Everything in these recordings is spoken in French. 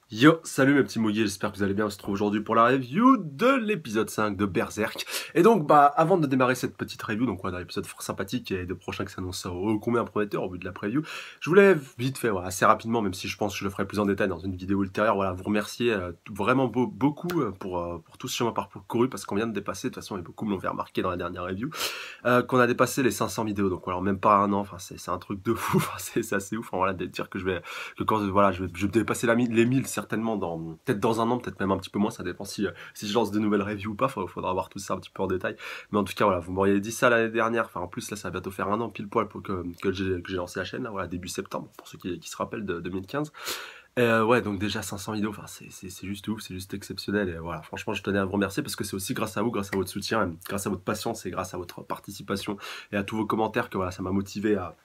Yo, salut mes petits mouillés, j'espère que vous allez bien. On se retrouve aujourd'hui pour la review de l'épisode 5 de Berserk. Et donc, avant de démarrer cette petite review, donc on a un épisode fort sympathique et de prochain qui s'annonce combien prometteur au vu de la preview, je voulais vite fait, assez rapidement, même si je pense que je le ferai plus en détail dans une vidéo ultérieure, vous remercier vraiment beaucoup pour tout ce chemin parcouru, parce qu'on vient de dépasser, de toute façon, et beaucoup me l'ont fait remarquer dans la dernière review, qu'on a dépassé les 500 vidéos, donc alors même pas un an, enfin c'est un truc de fou, c'est assez ouf, de dire que je vais dépasser les 1000 certainement peut-être dans un an, peut-être même un petit peu moins, ça dépend si je lance de nouvelles reviews ou pas, faudra voir tout ça un petit peu en détail, mais en tout cas voilà, vous m'auriez dit ça l'année dernière, enfin en plus là ça va bientôt faire un an pile poil pour que j'ai lancé la chaîne, là, voilà, début septembre, pour ceux qui se rappellent de 2015. Ouais, donc déjà 500 vidéos, enfin c'est juste ouf, c'est juste exceptionnel, et voilà, franchement je tenais à vous remercier parce que c'est aussi grâce à vous, grâce à votre soutien, grâce à votre patience et grâce à votre participation et à tous vos commentaires que voilà, ça m'a motivé à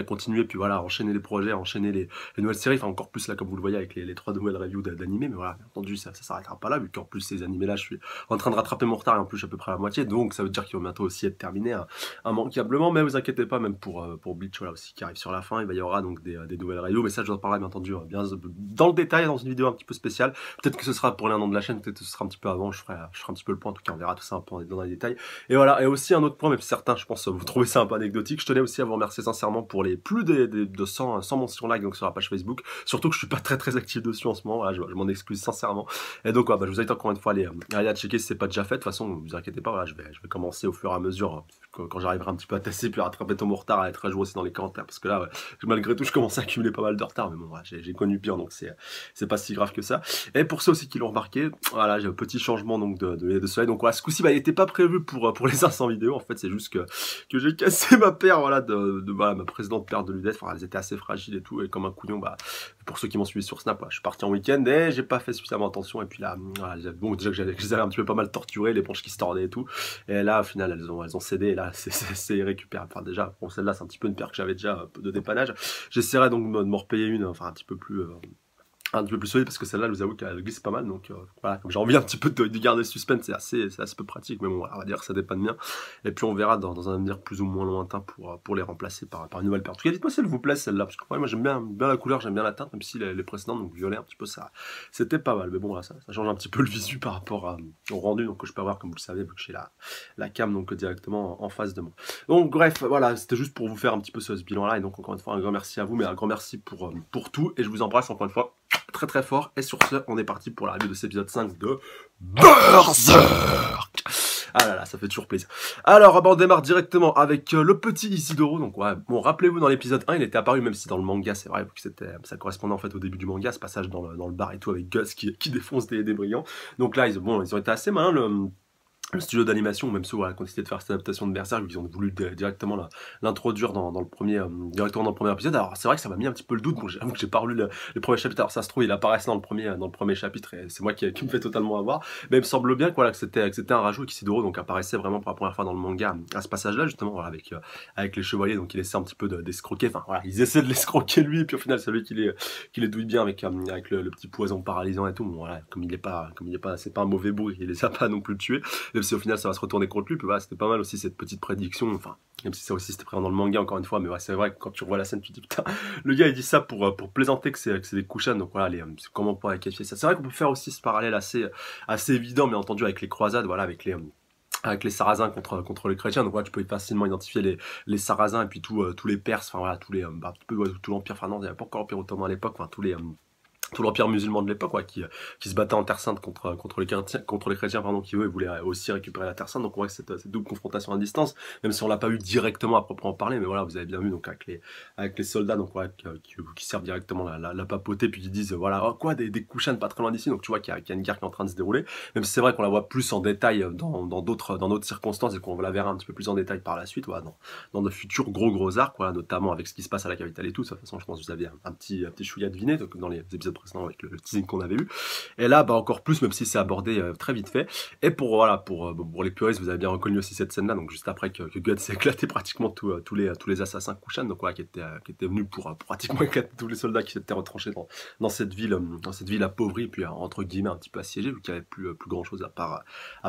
continuer, puis voilà, à enchaîner les projets, à enchaîner les nouvelles séries, enfin encore plus là comme vous le voyez avec les 3 nouvelles reviews d'animés, mais voilà, bien entendu ça s'arrêtera pas là, vu qu'en plus ces animés là je suis en train de rattraper mon retard et en plus je suis à peu près à la moitié, donc ça veut dire qu'ils vont bientôt aussi être terminés immanquablement, mais vous inquiétez pas, même pour Bleach voilà aussi qui arrive sur la fin, il y aura donc des nouvelles reviews, mais ça je vous en parlerai bien entendu bien dans le détail dans une vidéo un petit peu spéciale, peut-être que ce sera pour l'un de la chaîne, peut-être que ce sera un petit peu avant, je ferai un petit peu le point, en tout cas on verra tout ça un peu dans les détails, et voilà, et aussi un autre point, même si certains je pense vous trouvez ça un peu anecdotique, je tenais aussi à vous remercier sincèrement pour les plus de 100 mentions like donc sur la page Facebook, surtout que je suis pas très actif dessus en ce moment, voilà, je m'en excuse sincèrement, et donc je vous invite encore une fois à aller checker si c'est pas déjà fait, de toute façon vous inquiétez pas, voilà, je vais commencer au fur et à mesure, quand j'arriverai un petit peu à tasser puis à rattraper tout mon retard, à être à jour aussi dans les commentaires, parce que là malgré tout je commence à accumuler pas mal de retard, mais bon voilà, j'ai connu pire, donc c'est pas si grave que ça. Et pour ceux aussi qui l'ont remarqué, voilà, j'ai un petit changement donc de soleil, donc voilà, ce coup-ci il était pas prévu pour les 500 vidéos, en fait c'est juste que j'ai cassé ma paire, voilà, voilà, ma précédente paire de lunettes, enfin elles étaient assez fragiles et tout, et comme un couillon, pour ceux qui m'ont suivi sur Snap, je suis parti en week-end et j'ai pas fait suffisamment attention, et puis là, voilà, bon, déjà que je les avais un petit peu pas mal torturées, les branches qui se tordaient et tout, et là au final elles ont cédé, et là c'est irrécupérable, enfin déjà, bon celle-là c'est un petit peu une paire que j'avais déjà un peu de dépannage, j'essaierai donc de m'en repayer une, enfin un petit peu plus solide, parce que celle-là, je vous avoue qu'elle glisse pas mal, donc voilà, comme j'ai envie un petit peu de garder le suspense, c'est assez peu pratique, mais bon, voilà, on va dire que ça dépanne bien, et puis on verra dans un avenir plus ou moins lointain pour les remplacer par une nouvelle paire. En tout cas, dites-moi si elle vous plaît celle-là, parce que moi j'aime bien la couleur, j'aime bien la teinte, même si les précédentes, donc violet un petit peu, ça c'était pas mal, mais bon, là, ça change un petit peu le visu par rapport au rendu, donc que je peux avoir, comme vous le savez, vu que j'ai la cam donc directement en face de moi. Donc bref, voilà, c'était juste pour vous faire un petit peu ce bilan-là, et donc encore une fois, un grand merci à vous, mais un grand merci pour tout, et je vous embrasse encore une fois très fort, et sur ce on est parti pour la review de cet épisode 5 de Berserk. Ah là là, ça fait toujours plaisir. Alors on démarre directement avec le petit Isidoro, donc ouais, bon, rappelez-vous dans l'épisode 1 il était apparu, même si dans le manga c'est vrai que ça correspondait en fait au début du manga, ce passage dans le bar et tout avec Gus qui défonce des brillants, donc là ils ont été assez malins, le studio d'animation, même ceux voilà, qui ont décidé de faire cette adaptation de Berserk, ils ont voulu directement l'introduire directement dans le premier épisode. Alors c'est vrai que ça m'a mis un petit peu le doute, bon, j'avoue que j'ai pas relu les premiers chapitres, alors ça se trouve il apparaissait dans le premier chapitre, et c'est moi qui me fait totalement avoir, mais il me semble bien que c'était un rajout, et qu'Isidoro donc apparaissait vraiment pour la première fois dans le manga à ce passage-là, justement, voilà, avec les chevaliers, donc il essaie un petit peu d'escroquer, enfin voilà, ils essaient de l'escroquer lui, et puis au final celui qui les douille bien avec le petit poison paralysant et tout, bon voilà, comme il est pas, c'est pas un mauvais bourg, il les a pas non plus tués, même si au final ça va se retourner contre lui, puis voilà, c'était pas mal aussi cette petite prédiction, enfin, même si ça aussi c'était présent dans le manga encore une fois, mais ouais, c'est vrai que quand tu revois la scène, tu te dis putain, le gars il dit ça pour plaisanter que c'est des Kushan, donc voilà, comment on pourrait qualifier ça. C'est vrai qu'on peut faire aussi ce parallèle assez évident, mais entendu avec les croisades, voilà, avec les Sarrasins contre les chrétiens, donc voilà, tu peux facilement identifier les Sarrasins et puis tous les Perses, enfin voilà, tout l'Empire, enfin non, il n'y avait pas encore l'Empire ottoman à l'époque, enfin tout l'empire musulman de l'époque, qui se battait en Terre Sainte contre les chrétiens, pardon, qui eux voulaient aussi récupérer la Terre Sainte. Donc on voit que cette double confrontation à distance, même si on l'a pas eu directement à proprement parler, mais voilà, vous avez bien vu donc avec les soldats donc voilà, qui servent directement la papauté, puis qui disent voilà, oh, quoi, des Kushan pas très loin d'ici, donc tu vois qu'il y a une guerre qui est en train de se dérouler, même si c'est vrai qu'on la voit plus en détail dans d'autres circonstances, et qu'on la verra un petit peu plus en détail par la suite, voilà, dans de futurs gros arcs, voilà, notamment avec ce qui se passe à la capitale et tout. De toute façon, je pense que vous aviez un petit chouïa deviné donc, dans les épisodes précédent avec le teasing qu'on avait eu. Et là, bah, encore plus, même si c'est abordé très vite fait. Et pour les puristes, vous avez bien reconnu aussi cette scène-là, donc juste après que Guts s'est éclaté pratiquement tous les assassins Kushan, donc voilà, qui étaient venus pour pratiquement éclater tous les soldats qui s'étaient retranchés dans cette ville appauvrie, puis entre guillemets un petit peu assiégée, vu qu'il n'y avait plus grand chose à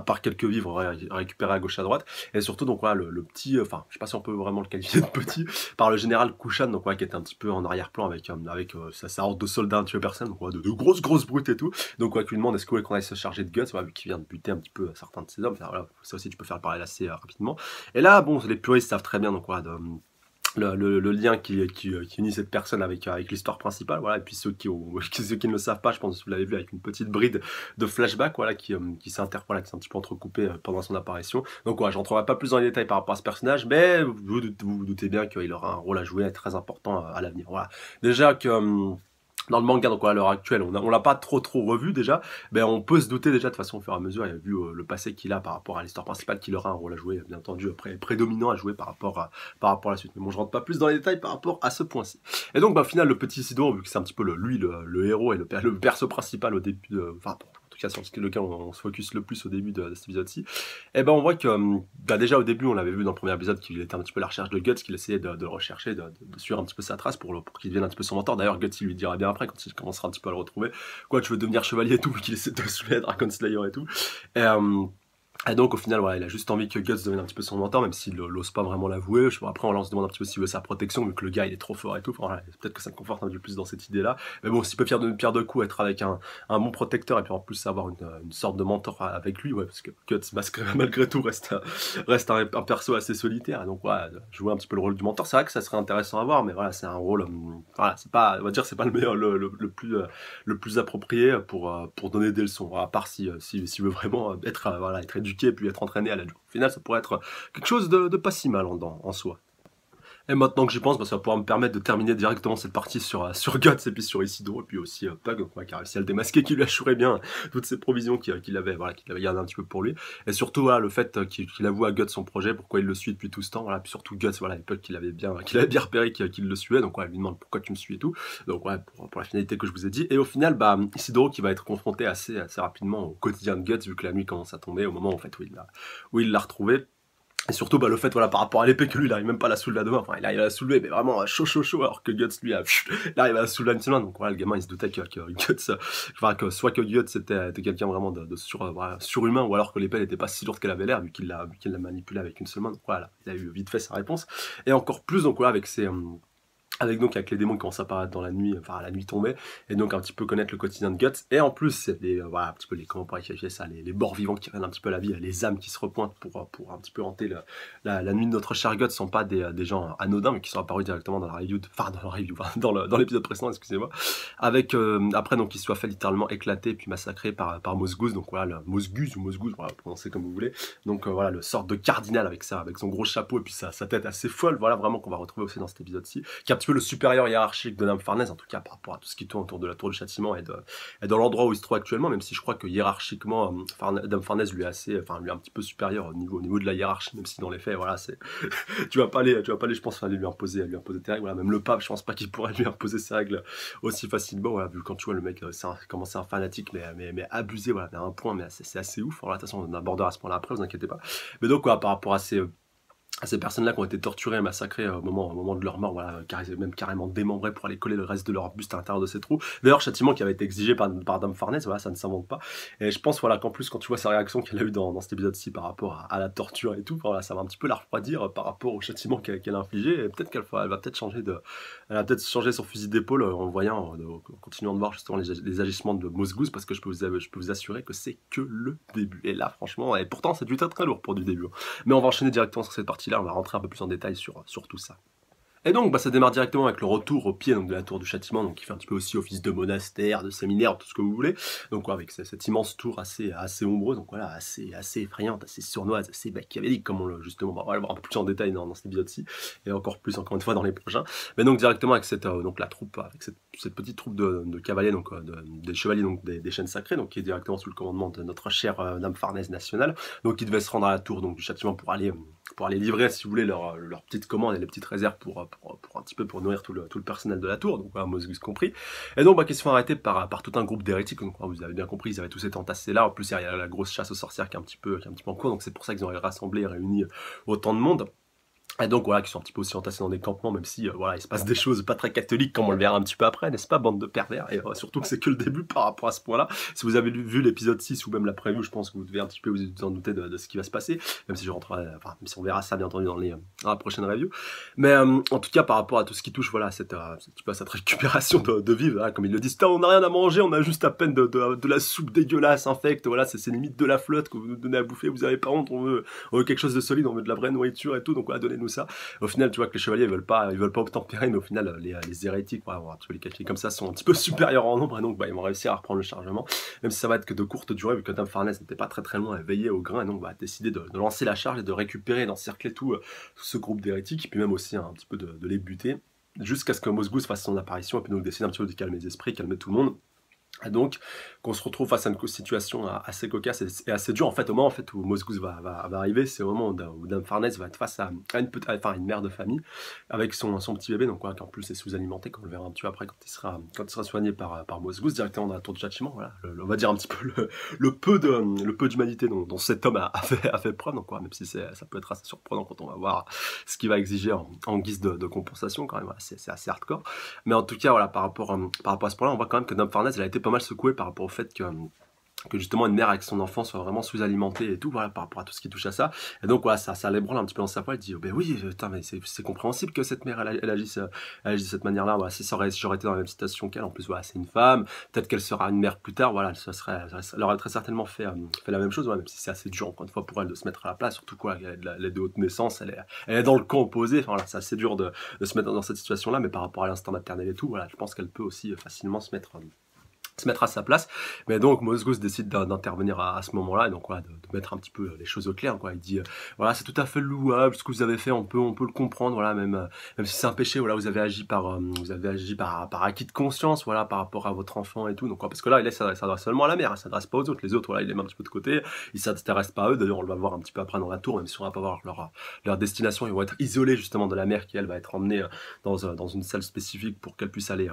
part quelques vivres récupérés à gauche à droite. Et surtout, donc voilà, le petit, enfin, je sais pas si on peut vraiment le qualifier de petit, par le général Kushan, donc voilà, qui était un petit peu en arrière-plan avec sa horde de soldats tués personne, donc voilà, de grosses brutes et tout. Donc ouais, qui lui demande est-ce qu'on aille se charger de Guts, voilà, vu qu'il vient de buter un petit peu certains de ses hommes. Enfin, voilà, ça aussi tu peux faire le parallèle assez rapidement. Et là, bon, les puristes savent très bien donc voilà, le lien qui unit cette personne avec l'histoire principale, voilà. Et puis ceux qui ne le savent pas, je pense que vous l'avez vu avec une petite bride de flashback, voilà, qui s'est un petit peu entrecoupé pendant son apparition. Donc voilà, je rentrerai pas plus dans les détails par rapport à ce personnage, mais vous doutez bien qu'il aura un rôle à jouer très important à l'avenir. Voilà. Déjà que dans le manga, donc à l'heure actuelle, on l'a pas trop revu déjà, mais on peut se douter déjà de façon au fur et à mesure, il a vu le passé qu'il a par rapport à l'histoire principale, qu'il aura un rôle à jouer, bien entendu, prédominant à jouer par rapport à la suite. Mais bon, je rentre pas plus dans les détails par rapport à ce point-ci. Et donc, bah, au final, le petit Isidore, vu que c'est un petit peu le héros et le perso principal au début, enfin, en tout cas sur lequel on se focus le plus au début de cet épisode-ci, et ben on voit que bah, déjà au début on l'avait vu dans le premier épisode qu'il était un petit peu à la recherche de Guts, qu'il essayait de le rechercher, de suivre un petit peu sa trace pour qu'il devienne un petit peu son mentor. D'ailleurs Guts il lui dira bien après quand il commencera un petit peu à le retrouver, quoi, tu veux devenir chevalier et tout, vu qu'il essaie de soulever Dragon Slayer et tout. Et donc au final, voilà, il a juste envie que Guts devienne un petit peu son mentor, même s'il n'ose pas vraiment l'avouer. Après, on se demande un petit peu s'il veut sa protection, vu que le gars il est trop fort et tout. Enfin, voilà, peut-être que ça me conforte un peu plus dans cette idée-là. Mais bon, s'il peut faire une pierre de coups, être avec un bon protecteur, et puis en plus avoir une sorte de mentor avec lui, ouais, parce que Guts, malgré tout, reste un perso assez solitaire. Et donc, voilà, jouer un petit peu le rôle du mentor, c'est vrai que ça serait intéressant à voir, mais voilà, c'est un rôle, voilà, c'est pas, on va dire, c'est pas le meilleur, le plus approprié pour donner des leçons. Voilà, à part s'il veut vraiment être éduqué et puis être entraîné à la Au final, ça pourrait être quelque chose de pas si mal en soi. Et maintenant que j'y pense, bah, ça va pouvoir me permettre de terminer directement cette partie sur Guts et puis sur Isidore et puis aussi Pug, donc, qui a réussi à le démasquer, qui lui assurait bien toutes ces provisions qu'il avait gardé un petit peu pour lui. Et surtout, voilà, le fait qu'il avoue à Guts son projet, pourquoi il le suit depuis tout ce temps, voilà, puis surtout Guts, voilà, et Pug qu'il avait bien repéré qu'il le suivait, donc ouais, il lui demande pourquoi tu me suis et tout. Donc ouais, pour la finalité que je vous ai dit. Et au final, bah, Isidore qui va être confronté assez rapidement au quotidien de Guts, vu que la nuit commence à tomber, au moment en fait où il l'a retrouvé. Et surtout, bah, le fait, voilà, par rapport à l'épée que lui, il arrive même pas à la soulever à deux mains. Enfin, il arrive à la soulever, mais vraiment chaud, alors que Guts, lui, il arrive à la soulever à une seule main. Donc, voilà, le gamin, il se doutait que Guts, enfin, soit que Guts était quelqu'un vraiment surhumain, ou alors que l'épée n'était pas si lourde qu'elle avait l'air, vu qu'il l'a manipulée avec une seule main. Donc, voilà, il a eu vite fait sa réponse. Et encore plus, donc, voilà, avec les démons qui commencent à apparaître dans la nuit, enfin à la nuit tombée, et donc un petit peu connaître le quotidien de Guts, et en plus c'est voilà, un petit peu comment on pourrait qualifier ça, les morts vivants qui reviennent un petit peu à la vie, les âmes qui se repointent pour un petit peu hanter la nuit de notre cher Guts, sont pas des gens anodins, mais qui sont apparus directement dans la review, dans l'épisode précédent, excusez-moi, avec après donc il soit fait littéralement éclater puis massacré par Mosgoose, donc voilà, le Mosgoose, voilà, prononcez comme vous voulez, donc voilà, le sort de cardinal avec son gros chapeau et puis sa tête assez folle, voilà, vraiment qu'on va retrouver aussi dans cet épisode-ci, qui est un petit peu le supérieur hiérarchique de Dame Farnèse, en tout cas par rapport à tout ce qui tourne autour de la tour du châtiment et de l'endroit où il se trouve actuellement, même si je crois que hiérarchiquement Dame Farnèse lui est un petit peu supérieur au niveau de la hiérarchie, même si dans les faits, voilà, c'est tu vas pas aller, je pense, aller lui imposer tes règles, voilà, même le pape, je pense pas qu'il pourrait lui imposer ses règles aussi facilement, voilà, vu quand tu vois le mec, comment c'est un fanatique, mais abusé, voilà, à un point, mais c'est assez ouf, voilà, de toute façon on abordera à ce point-là après, vous inquiétez pas, mais donc voilà, par rapport à ces personnes-là qui ont été torturées et massacrées au moment de leur mort, voilà, même carrément démembrées pour aller coller le reste de leur buste à l'intérieur de ces trous. D'ailleurs, châtiment qui avait été exigé par Dame Farnèse, voilà, ça ne s'invente pas. Et je pense, voilà, qu'en plus, quand tu vois sa réaction qu'elle a eue dans cet épisode-ci par rapport à la torture et tout, voilà, ça va un petit peu la refroidir par rapport au châtiment qu'elle a infligé. Et peut-être elle va peut-être changer son fusil d'épaule en continuant de voir justement les agissements de Mosgoose, parce que je peux vous assurer que c'est que le début. Et là, franchement, et pourtant, c'est du très lourd pour du début. Mais on va enchaîner directement sur cette partie-là, on va rentrer un peu plus en détail sur tout ça. Et donc, bah, ça démarre directement avec le retour au pied donc, de la tour du châtiment, donc qui fait un petit peu aussi office de monastère, de séminaire, tout ce que vous voulez. Donc, avec cette immense tour assez ombreuse, donc voilà, assez effrayante, assez sournoise, assez machiavélique, comme justement, bah, on va le voir un peu plus en détail dans cet épisode-ci, et encore plus, encore une fois, dans les prochains. Mais donc, directement avec la troupe, avec cette petite troupe de cavaliers, donc des chevaliers, donc des chaînes sacrées, donc qui est directement sous le commandement de notre chère Dame Farnèse nationale, donc qui devait se rendre à la tour donc, du châtiment pour aller livrer, si vous voulez, leur petite commande et les petites réserves pour pour un petit peu pour nourrir tout le personnel de la tour, donc voilà, Mosgus compris. Et donc, qui se font arrêter par tout un groupe d'hérétiques, donc vous avez bien compris, ils avaient tous été entassés là. En plus, il y a la grosse chasse aux sorcières qui est un petit peu en cours, donc c'est pour ça qu'ils ont rassemblé et réuni autant de monde. Et donc voilà, qui sont un petit peu aussi entassés dans des campements, même si voilà, il se passe des choses pas très catholiques, comme on le verra un petit peu après, n'est-ce pas, bande de pervers. Et surtout que c'est que le début par rapport à ce point-là. Si vous avez vu l'épisode 6 ou même la preview, je pense que vous devez un petit peu vous en douter de ce qui va se passer, même si je rentrerai, enfin, même si on verra ça bien entendu dans la prochaine review. Mais en tout cas, par rapport à tout ce qui touche, voilà, cette récupération de vivre, hein, comme ils le disent, on n'a rien à manger, on a juste à peine de la soupe dégueulasse, infecte, voilà, c'est limite de la flotte que vous nous donnez à bouffer, vous avez pas honte, on veut quelque chose de solide, on veut de la vraie nourriture et tout, donc voilà, donnez-nous ça. Au final, tu vois que les chevaliers ils veulent pas obtempérer, mais au final, les hérétiques, voilà, tu peux les qualifier comme ça, sont un petit peu supérieurs en nombre, et donc ils vont réussir à reprendre le chargement, même si ça va être que de courte durée, vu que Dame Farnèse n'était pas très loin, éveillé au grain, et donc décider de lancer la charge et de récupérer, d'encercler tout ce groupe d'hérétiques, et puis même aussi un petit peu de les buter, jusqu'à ce que Mosgus fasse son apparition, et puis donc décide un petit peu de calmer les esprits, calmer tout le monde. Et donc, qu'on se retrouve face à une situation assez cocasse et assez dure, en fait, au moment où Mosgus va arriver, c'est au moment où Dame Farnèse va être face à une mère de famille, avec son petit bébé, donc qui en plus est sous-alimenté, comme on le verra un petit peu après, quand il sera soigné par Mosgus, directement dans la tour de châtiment, voilà, on va dire un petit peu le peu d'humanité dont cet homme a fait preuve, donc même si ça peut être assez surprenant quand on va voir ce qu'il va exiger en guise de compensation, quand même, voilà, c'est assez hardcore. Mais en tout cas, voilà, par rapport à ce point-là, on voit quand même que Dame Farnèse, elle a été pas mal secouée par rapport au fait que justement une mère avec son enfant soit vraiment sous-alimentée et tout, voilà, par rapport à tout ce qui touche à ça. Et donc voilà, ça l'ébranle un petit peu dans sa foi. Elle dit, ben oui, putain, mais c'est compréhensible que cette mère, elle agisse de cette manière-là. Voilà, si j'aurais été dans la même situation qu'elle, en plus, voilà, c'est une femme, peut-être qu'elle sera une mère plus tard, voilà, elle aurait très certainement fait la même chose, voilà, même si c'est assez dur, encore une fois, pour elle de se mettre à la place, surtout quoi, elle est de haute naissance, elle est dans le camp opposé, enfin voilà, c'est assez dur de se mettre dans cette situation-là, mais par rapport à l'instinct maternel et tout, voilà, je pense qu'elle peut aussi facilement se mettre à sa place, mais donc Mosgus décide d'intervenir à ce moment-là, et donc voilà, de mettre un petit peu les choses au clair, quoi. Il dit voilà, c'est tout à fait louable ce que vous avez fait, on peut le comprendre, voilà, même si c'est un péché, voilà, vous avez agi par acquis de conscience, voilà, par rapport à votre enfant et tout, donc parce que là il s'adresse seulement à la mère, il s'adresse pas aux autres, les autres, voilà, il les met un petit peu de côté, il s'intéresse pas à eux, d'ailleurs on le va voir un petit peu après dans la tour, même si on va pas voir leur destination, ils vont être isolés justement de la mère qui elle va être emmenée dans une salle spécifique pour qu'elle puisse aller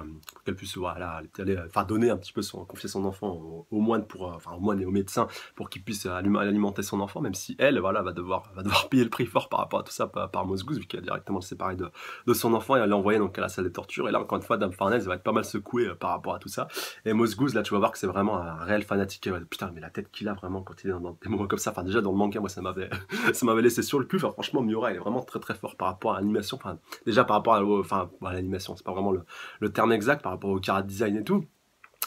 voilà, enfin donner un petit peu confier son enfant au moine au moine et au médecin pour qu'il puisse alimenter son enfant, même si elle, voilà, va devoir payer le prix fort par rapport à tout ça par Mosgus, vu qu'elle a directement le séparé de son enfant et elle l'a envoyé donc à la salle des tortures. Et là, encore une fois, Dame Farnèse va être pas mal secouée par rapport à tout ça. Et Mosgus, là, tu vas voir que c'est vraiment un réel fanatique. Putain, mais la tête qu'il a vraiment quand il est dans des moments comme ça. Enfin, déjà dans le manga, moi, ça m'avait laissé sur le cul. Enfin, franchement, Miura, il est vraiment très fort par rapport à l'animation. Enfin, déjà par rapport à l'animation, c'est pas vraiment le terme exact, par rapport au chara design et tout.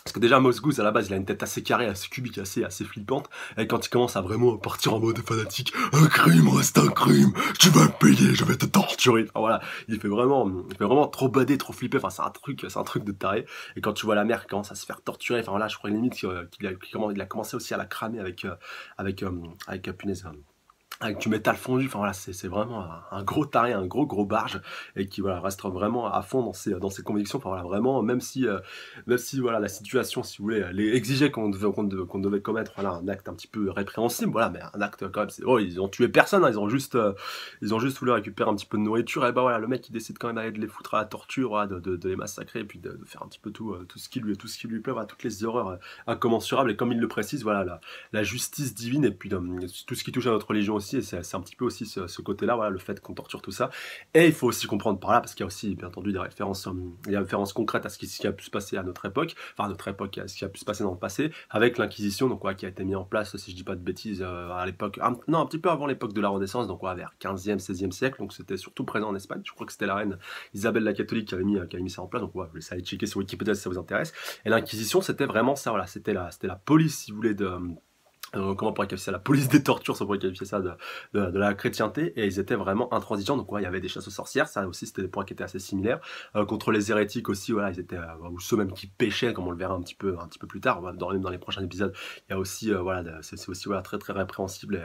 Parce que déjà, Mosgus, à la base, il a une tête assez carrée, assez cubique, assez flippante. Et quand il commence à vraiment partir en mode fanatique, un crime reste un crime, tu vas payer, je vais te torturer. Enfin voilà, il fait vraiment trop badé, trop flipper. Enfin, c'est un truc de taré. Et quand tu vois la mère qui commence à se faire torturer, enfin voilà, je crois limite qu'il a commencé aussi à la cramer avec punaise, avec du métal fondu, enfin voilà, c'est vraiment un gros taré, un gros barge, et qui voilà, reste vraiment à fond dans ses convictions, enfin voilà, vraiment, même si voilà, la situation, si vous voulez, elle exigeait qu'on devait commettre voilà, un acte un petit peu répréhensible, voilà, mais un acte quand même, ils ont tué personne, hein, ils ont juste voulu récupérer un petit peu de nourriture, et bah voilà, le mec il décide quand même d'aller de les foutre à la torture, voilà, de les massacrer, et puis de faire un petit peu tout ce qui lui plaît, voilà, toutes les horreurs incommensurables, et comme il le précise, voilà, la justice divine, et puis tout ce qui touche à notre religion aussi, et c'est un petit peu aussi ce côté-là, voilà, le fait qu'on torture tout ça. Et il faut aussi comprendre par là, parce qu'il y a aussi, bien entendu, des références concrètes à ce qui a pu se passer à notre époque, à ce qui a pu se passer dans le passé, avec l'Inquisition, donc qui a été mis en place, si je dis pas de bêtises, à l'époque, un petit peu avant l'époque de la Renaissance, donc vers 15e, 16e siècle, donc c'était surtout présent en Espagne. Je crois que c'était la reine Isabelle la Catholique qui avait mis ça en place, donc je vous laisse aller checker sur Wikipédia si ça vous intéresse. Et l'Inquisition, c'était vraiment ça, voilà, c'était la police, si vous voulez, comment on pourrait qualifier ça, la police des tortures, on pourrait qualifier ça de la chrétienté, et ils étaient vraiment intransigeants, donc il y avait des chasses aux sorcières, ça aussi c'était des points qui étaient assez similaires, contre les hérétiques aussi, voilà, ils étaient, ou ceux même qui péchaient, comme on le verra un petit peu plus tard, même dans les prochains épisodes, il y a aussi, voilà, c'est aussi voilà, très répréhensible,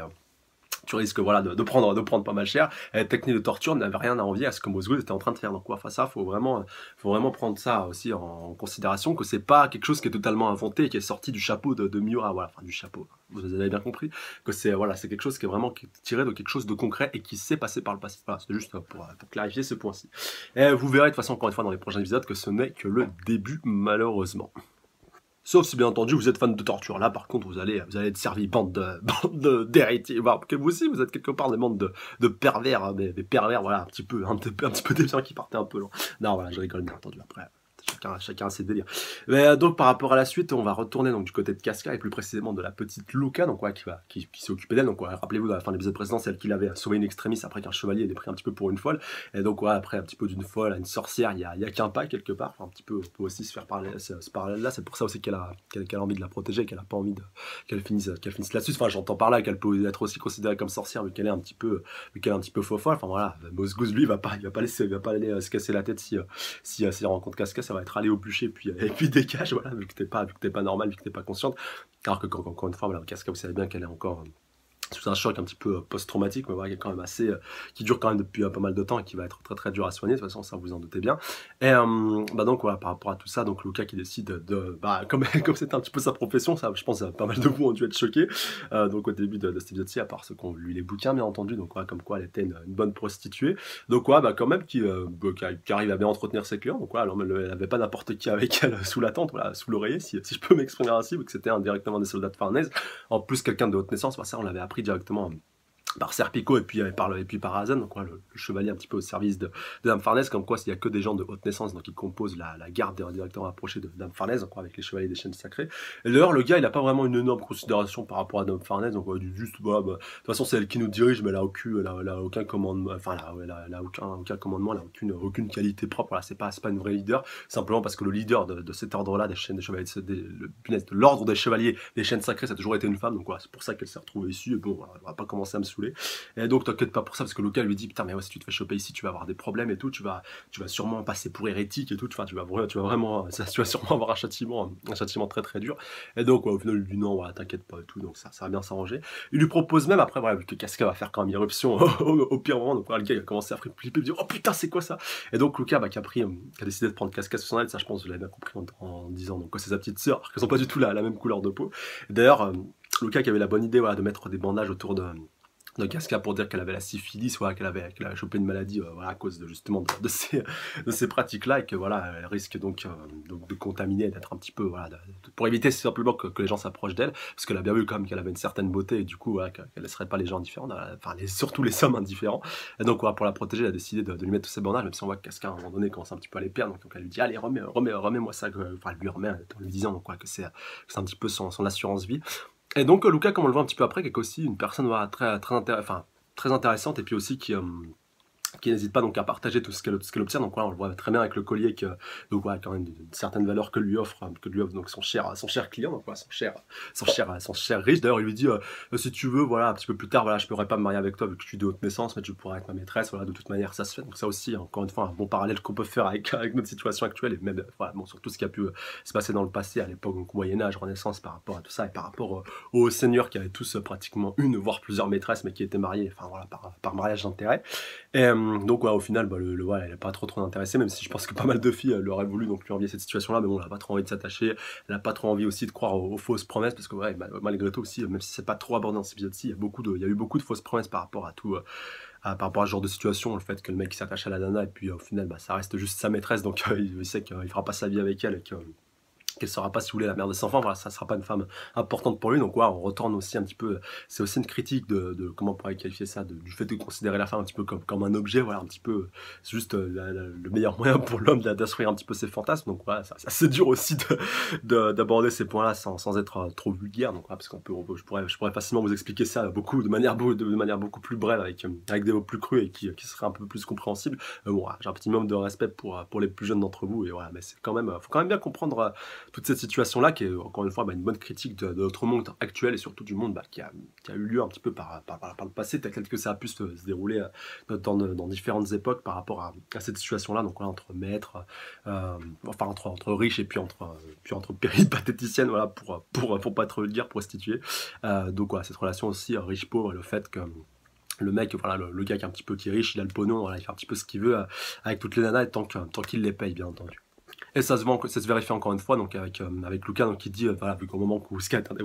tu risques voilà, de prendre pas mal cher. Et technique de torture n'avait rien à envier à ce que Mosgood était en train de faire. Donc, enfin, ça, faut vraiment prendre ça aussi en considération, que c'est pas quelque chose qui est totalement inventé et qui est sorti du chapeau de Miura. Voilà, enfin, du chapeau. Vous avez bien compris que c'est voilà, c'est quelque chose qui est vraiment tiré de quelque chose de concret et qui s'est passé par le passé. Voilà, c'est juste pour clarifier ce point-ci. Et vous verrez de toute façon, encore une fois, dans les prochains épisodes, que ce n'est que le début, malheureusement. Sauf si bien entendu vous êtes fan de torture. Là par contre vous allez être servi d'héritiers. Voire que vous aussi vous êtes quelque part des bandes de pervers, hein, des pervers voilà un petit peu déviants qui partaient un peu loin. Non voilà je rigole bien entendu après. Chacun a ses délires. Mais, donc par rapport à la suite, on va retourner donc du côté de Casca et plus précisément de la petite Luca, donc ouais, qui s'est occupée d'elle. Donc ouais, rappelez-vous dans la fin de l'épisode précédent, celle qui l'avait sauvé une extrémiste après qu'un chevalier l'ait pris un petit peu pour une folle. Et donc ouais, après un petit peu d'une folle à une sorcière, il y a qu'un pas quelque part. Enfin, un petit peu, on peut aussi se faire parler ce parallèle là. C'est pour ça aussi qu'elle a envie de la protéger, qu'elle a pas envie qu'elle finisse là-dessus. Enfin, j'entends par là qu'elle peut être aussi considérée comme sorcière vu qu'elle est un petit peu faux folle. Enfin voilà, Mosgouz lui il va pas aller se casser la tête si elle rencontre Casca, ça va être aller au bûcher et puis dégage, voilà, vu que t'es pas normal, vu que t'es pas consciente. Alors que encore une fois, voilà, Casca, vous savez bien qu'elle est encore sous un choc un petit peu post-traumatique, mais voilà, qui est quand même assez, qui dure quand même depuis pas mal de temps et qui va être très très dur à soigner, de toute façon ça vous en doutez bien. Et donc voilà, par rapport à tout ça, donc Luca qui décide comme c'était un petit peu sa profession, ça je pense pas mal de vous ont dû être choqués, donc au début de cet épisode-ci, à part ceux qui ont lu les bouquins bien entendu, donc voilà, comme quoi elle était une bonne prostituée, donc voilà, quand même qui arrive à bien entretenir ses clients, donc voilà, elle n'avait pas n'importe qui avec elle sous la tente, voilà, sous l'oreiller, si je peux m'exprimer ainsi, vu que c'était indirectement des soldats de Farnèse, en plus quelqu'un de haute naissance, ça on l'avait appris directement par Serpico et puis par Hazen, donc le chevalier un petit peu au service de Dame Farnèse, comme quoi s'il n'y a que des gens de haute naissance, donc ils composent la garde directement rapprochée de Dame Farnèse, donc avec les chevaliers des chaînes sacrées. Et d'ailleurs le gars il n'a pas vraiment une énorme considération par rapport à Dame Farnèse, donc il dit juste de toute façon c'est elle qui nous dirige, mais elle a aucun commandement, enfin elle a aucun commandement, elle a aucune qualité propre, voilà, c'est pas une vraie leader, simplement parce que le leader de cet ordre-là, des chaînes des chevaliers, de l'ordre des chevaliers des chaînes sacrées, ça a toujours été une femme, donc voilà, c'est pour ça qu'elle s'est retrouvée ici, et bon, voilà, on va pas commencer à me saouler. Et donc t'inquiète pas pour ça parce que Luca lui dit putain mais ouais, si tu te fais choper ici tu vas avoir des problèmes et tout, tu vas sûrement passer pour hérétique et tout, enfin tu vas vraiment tu vas sûrement avoir un châtiment très très dur. Et donc ouais, au final il lui dit non voilà t'inquiète pas et tout, donc ça va bien s'arranger. Il lui propose même après voilà vu que Casca va faire quand même irruption au pire moment, donc voilà, le gars il a commencé à flipper, il dit oh putain c'est quoi ça. Et donc Luca qui a décidé de prendre Casca sous son aile, ça je pense que vous l'avez bien compris en disant donc c'est sa petite sœur, alors qu'elles sont pas du tout la même couleur de peau. D'ailleurs Luca qui avait la bonne idée voilà, de mettre des bandages autour de Casca pour dire qu'elle avait la syphilis, voilà, qu'elle avait chopé une maladie voilà, à cause justement de ces pratiques-là et que voilà, elle risque donc de contaminer, d'être un petit peu voilà, pour éviter simplement que les gens s'approchent d'elle, parce qu'elle a bien vu quand même qu'elle avait une certaine beauté et du coup voilà, qu'elle laisserait pas les gens indifférents, enfin surtout les hommes indifférents. Et donc voilà, pour la protéger, elle a décidé de lui mettre tous ces bandages, même si on voit que Casca à un moment donné commence un petit peu à les perdre, donc elle lui dit allez remets-moi ça, enfin elle lui remet en lui disant donc, quoi, que c'est un petit peu son assurance vie. Et donc Luca, comme on le voit un petit peu après, qui est aussi une personne voilà, très intéressante et puis aussi qui n'hésite pas donc à partager tout ce qu'elle obtient. Donc voilà, on le voit très bien avec le collier donc voilà, quand même une certaine valeur que lui offre donc son cher client, donc voilà, son cher riche. D'ailleurs, il lui dit si tu veux, voilà, un petit peu plus tard, voilà, je pourrais pas me marier avec toi vu que je suis de haute naissance, mais tu pourras être ma maîtresse. Voilà, de toute manière, ça se fait. Donc ça aussi, encore une fois, un bon parallèle qu'on peut faire avec notre situation actuelle et même voilà, bon, sur tout ce qui a pu se passer dans le passé à l'époque donc Moyen Âge, Renaissance, par rapport à tout ça et par rapport aux seigneurs qui avaient tous pratiquement une voire plusieurs maîtresses, mais qui étaient mariés, enfin voilà, par mariage d'intérêt. Et donc ouais, au final, voilà, elle n'est pas trop intéressée, même si je pense que pas mal de filles l'auraient voulu donc lui envier cette situation-là, mais bon, elle n'a pas trop envie de s'attacher, elle n'a pas trop envie aussi de croire aux fausses promesses, parce que ouais, malgré tout aussi, même si c'est pas trop abordé dans cet épisode-ci, il y a eu beaucoup de fausses promesses par rapport à tout, par rapport à ce genre de situation, le fait que le mec s'attache à la nana, et puis au final, ça reste juste sa maîtresse, donc il sait qu'il fera pas sa vie avec elle, et qu'elle sera pas, si vous voulez, la mère de ses enfants, voilà, ça sera pas une femme importante pour lui, donc voilà, on retourne aussi un petit peu, c'est aussi une critique de comment on pourrait qualifier ça, du fait de considérer la femme un petit peu comme un objet, voilà, un petit peu, c'est juste le meilleur moyen pour l'homme d'assouvir un petit peu ses fantasmes, donc voilà, c'est dur aussi d'aborder ces points-là sans être trop vulgaire, donc voilà, parce je pourrais facilement vous expliquer ça de manière beaucoup plus brève, avec des mots plus crus et qui seraient un peu plus compréhensibles, bon, voilà, j'ai un petit minimum de respect pour les plus jeunes d'entre vous, et voilà, mais c'est quand même, faut quand même bien comprendre toute cette situation-là, qui est encore une fois une bonne critique de notre monde actuel et surtout du monde qui a eu lieu un petit peu par le passé, tel que ça a pu se dérouler dans différentes époques par rapport à cette situation-là, donc voilà, entre maîtres, enfin entre riches et puis entre péripatéticiennes, voilà, pour pas trop le dire, prostituées. Donc voilà, cette relation aussi riche-pauvre, le fait que le mec, voilà, le gars qui est un petit peu qui est riche, il a le pognon, voilà, il fait un petit peu ce qu'il veut avec toutes les nanas, et tant qu'il les paye, bien entendu. Et ça se vérifie encore une fois donc avec Lucas donc qui dit voilà, vu qu'au moment où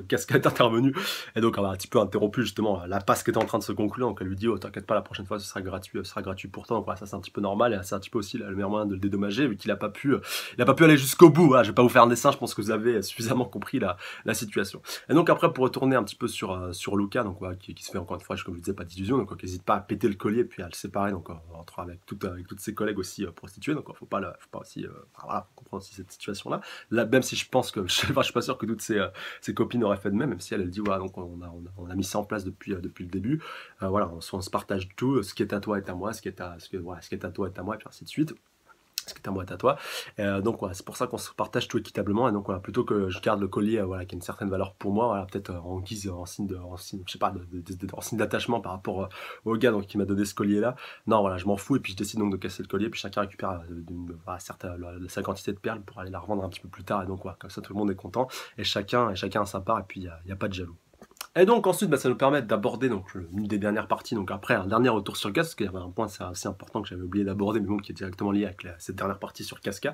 Casca est intervenu et donc elle a un petit peu interrompu justement la passe qui était en train de se conclure, donc elle lui dit oh t'inquiète pas, la prochaine fois ce sera gratuit pour toi, donc voilà, ça c'est un petit peu normal et c'est un petit peu aussi le meilleur moyen de le dédommager vu qu'il a pas pu aller jusqu'au bout. Voilà, je vais pas vous faire un dessin, je pense que vous avez suffisamment compris la situation. Et donc après, pour retourner un petit peu sur Lucas, donc voilà, qui se fait encore une fois, comme je vous disais, pas d'illusion, donc n'hésite pas à péter le collier puis à le séparer, donc entre avec toutes ses collègues aussi prostituées, donc faut pas aussi voilà, comprendre aussi cette situation là même si je pense que je suis pas sûr que toutes ses copines auraient fait de même si elle dit voilà, donc on a mis ça en place depuis le début, voilà, on se partage tout, ce qui est à toi est à moi, ce qui est à toi est à moi, et puis ainsi de suite, ce qui est à moi est à toi. Donc voilà, c'est pour ça qu'on se partage tout équitablement. Et donc voilà, plutôt que je garde le collier voilà, qui a une certaine valeur pour moi, voilà, peut-être en guise, en signe je sais pas, en signe d'attachement par rapport au gars donc, qui m'a donné ce collier là. Non voilà, je m'en fous et puis je décide donc de casser le collier, puis chacun récupère sa quantité de perles pour aller la revendre un petit peu plus tard. Et donc voilà, comme ça tout le monde est content et chacun a sa part et puis il y a pas de jaloux. Et donc ensuite, ça nous permet d'aborder donc une des dernières parties, donc après un dernier retour sur Gaz, parce qu'il y avait un point assez important que j'avais oublié d'aborder, mais bon, qui est directement lié avec cette dernière partie sur Casca.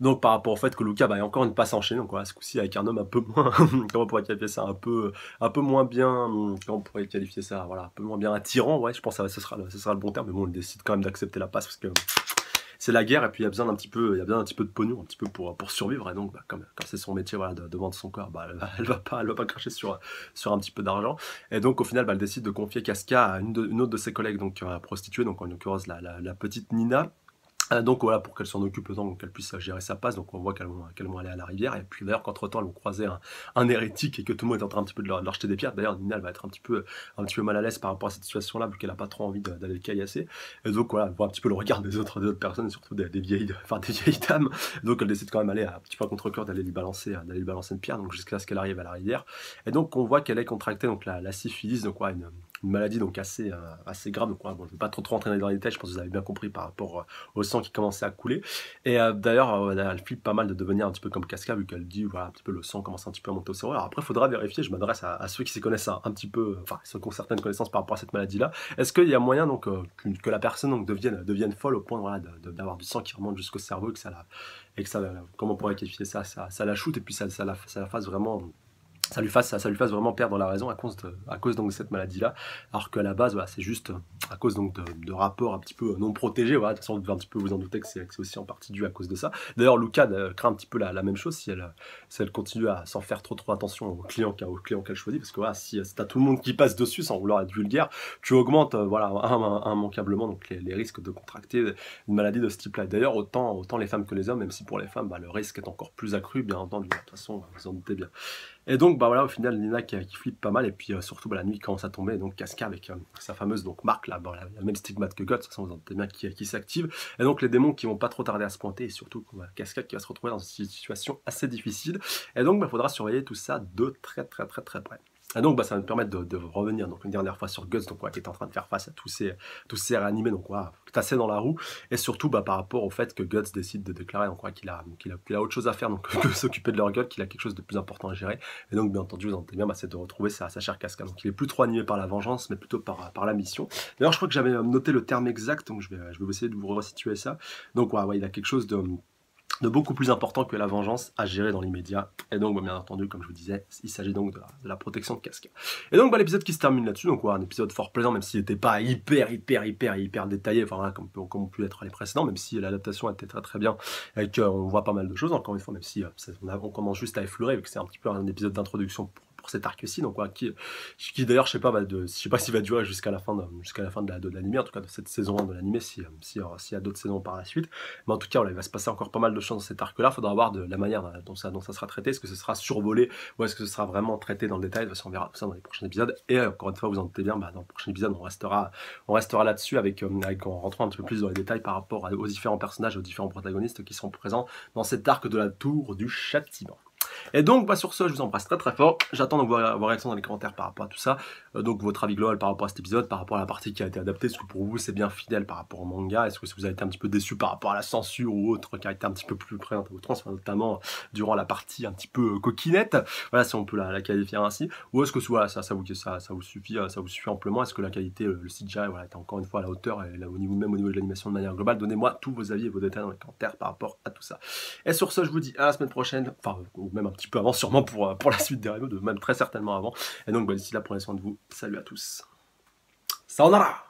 Donc par rapport au fait que Lucas est encore une passe enchaînée, donc voilà, ce coup-ci avec un homme un peu moins, comment on pourrait qualifier ça, un peu moins bien, comment on pourrait qualifier ça, voilà, un peu moins bien attirant, ouais, je pense que ce sera le bon terme, mais bon, on décide quand même d'accepter la passe parce que c'est la guerre et puis il y a besoin d'un petit peu de pognon un petit peu pour survivre, et donc comme c'est son métier voilà de vendre son corps, elle va pas cracher sur un petit peu d'argent, et donc au final elle décide de confier Casca à une autre de ses collègues, donc prostituée, donc en l'occurrence la petite Nina. Donc voilà, pour qu'elle s'en occupe le temps, donc qu'elle puisse gérer sa passe. Donc on voit qu'elles vont aller à la rivière, et puis d'ailleurs qu'entre temps elles vont croiser un hérétique et que tout le monde est en train un petit peu de leur jeter des pierres. D'ailleurs Nina elle va être un petit peu mal à l'aise par rapport à cette situation là, vu qu'elle a pas trop envie d'aller le caillasser, et donc voilà, elle voit un petit peu le regard des autres personnes, et surtout des vieilles dames, donc elle décide quand même aller un petit peu à contre-cœur d'aller lui balancer une pierre, donc jusqu'à ce qu'elle arrive à la rivière. Et donc on voit qu'elle est contractée donc la syphilis, donc ouais, une maladie donc assez grave, donc ouais, bon, je ne vais pas trop rentrer dans les détails, je pense que vous avez bien compris par rapport au sang qui commençait à couler. Et d'ailleurs elle flippe pas mal de devenir un petit peu comme Casca, vu qu'elle dit voilà, un petit peu le sang commence un petit peu à monter au cerveau. Alors après il faudra vérifier, je m'adresse à ceux qui s'y connaissent un petit peu, enfin ceux qui ont certaines connaissances par rapport à cette maladie là. Est-ce qu'il y a moyen donc que la personne donc devienne folle au point voilà, d'avoir du sang qui remonte jusqu'au cerveau, et que ça comment on pourrait qualifier ça, ça la shoot, et puis ça la fasse vraiment, ça lui fasse vraiment perdre la raison à cause donc de cette maladie-là, alors qu'à la base, voilà, c'est juste à cause donc de rapports un petit peu non protégés. Voilà, de toute façon, vous devez un petit peu vous en douter que c'est aussi en partie dû à cause de ça. D'ailleurs, Lucas craint un petit peu la même chose si elle continue à s'en faire trop attention aux clients qu'elle choisit, parce que voilà, si t'as tout le monde qui passe dessus sans vouloir être vulgaire, tu augmentes voilà, immanquablement donc les risques de contracter une maladie de ce type-là. D'ailleurs, autant les femmes que les hommes, même si pour les femmes, le risque est encore plus accru, bien entendu. De toute façon, vous en doutez bien. Et donc voilà, au final Nina qui flippe pas mal, et puis surtout la nuit commence à tomber, et donc Casca avec sa fameuse donc marque là, la même stigmate que Guts, de toute façon vous entendez bien qui s'active, et donc les démons qui vont pas trop tarder à se pointer, et surtout Casca qui va se retrouver dans une situation assez difficile, et donc faudra surveiller tout ça de très près. Et donc ça va nous permettre de revenir donc une dernière fois sur Guts, donc qui est en train de faire face à tous ces réanimés, donc tassés dans la roue, et surtout par rapport au fait que Guts décide de déclarer donc qu'il a autre chose à faire donc que s'occuper de leur gueule, qu'il a quelque chose de plus important à gérer. Et donc bien entendu vous entendez bien, c'est de retrouver sa chère Casca. Donc il est plus trop animé par la vengeance, mais plutôt par la mission. D'ailleurs je crois que j'avais noté le terme exact, donc je vais essayer de vous resituer ça. Donc ouais, il a quelque chose de beaucoup plus important que la vengeance à gérer dans l'immédiat. Et donc bien entendu, comme je vous disais, il s'agit donc de la protection de Casca. Et donc l'épisode qui se termine là-dessus, donc un épisode fort plaisant, même s'il n'était pas hyper détaillé, enfin voilà, comme ont pu être les précédents, même si l'adaptation était très bien, et qu'on voit pas mal de choses, encore une fois, même si on commence juste à effleurer, vu que c'est un petit peu un épisode d'introduction pour cet arc-ci, donc qui d'ailleurs je sais pas s'il va durer jusqu'à la fin de l'anime, en tout cas de cette saison 1 de l'anime, s'il y a d'autres saisons par la suite, mais en tout cas voilà, il va se passer encore pas mal de choses dans cet arc-là. Faudra voir de la manière dont ça sera traité, est-ce que ce sera survolé ou est-ce que ce sera vraiment traité dans le détail. De toute façon on verra tout ça dans les prochains épisodes, et encore une fois vous en doutez bien, dans le prochain épisode on restera là-dessus en rentrant un petit peu plus dans les détails par rapport aux différents personnages, aux différents protagonistes qui seront présents dans cet arc de la tour du châtiment. Et donc, bah, sur ce, je vous embrasse très très fort. J'attends donc vos réactions dans les commentaires par rapport à tout ça. Donc, votre avis global par rapport à cet épisode, par rapport à la partie qui a été adaptée. Est-ce que pour vous, c'est bien fidèle par rapport au manga? Est-ce que vous avez été un petit peu déçu par rapport à la censure ou autre qui a été un petit peu plus présente à votre notamment durant la partie un petit peu coquinette? Voilà, si on peut la qualifier ainsi. Ou est-ce que voilà, ça vous suffit amplement? Est-ce que la qualité, le CGI, voilà, est encore une fois à la hauteur et là, même au niveau de l'animation de manière globale? Donnez-moi tous vos avis et vos détails dans les commentaires par rapport à tout ça. Et sur ce, je vous dis à la semaine prochaine, enfin, ou même un petit peu avant, sûrement pour la suite des reviews, même très certainement avant. Et donc, bah, d'ici là, prenez soin de vous. Salut à tous. Sayonara!